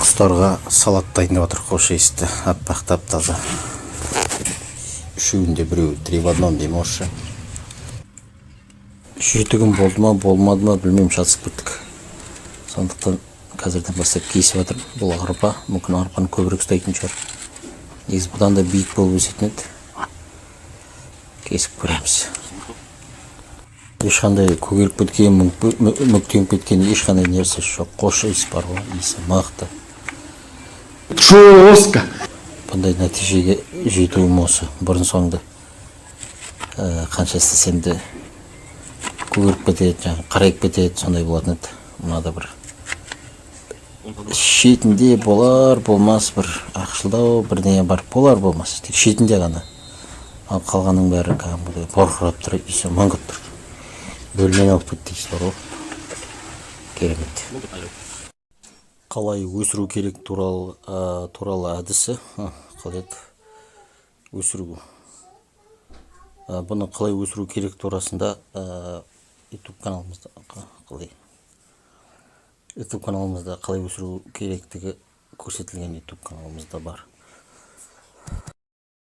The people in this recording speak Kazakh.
Құстарға салат дайындап жатыр. Қош есті, аппақ тап-таза. Үшеуінде біреу 3 в 1 деймін осы. 7 күн болды ма, болмады ма білмеймін, шатысып кеттік. Сондықтан қазірден бастап кесіп жатыр. Бұл арпа, мүмкін арпаны көбірек ұстайтын шығар. Негізі бұдан да биік болып өсетін еді. Кесіп көреміз. Ешқандай көгеріп кеткен, мүктеніп кеткен ешқандай нәрсе жоқ. Қош иіс бар ғой, иісі мықты. Жестко. Бұндай нәтижеге жетуім осы. Бұрын соңды қанша істесем де көгеріп кетеді, қарайып кетеді, сондай болатын еді. Мынада бір шетінде болар болмас бір ақшылдау бірдеңе бар, болар болмас. Тек шетінде ғана. Ал қалғанның бәрі кәдімгідей бұрқырап тұр, иісі маңғып тұр. Бөлмені алып кетті бар ғой. Керемет. Қалай өсіру керек туралы әдісі. Қалай өсіру. Бұны қалай өсіру керек турасында YouTube каналымызда қалай өсіру керектігі көрсетілген YouTube каналымызда бар.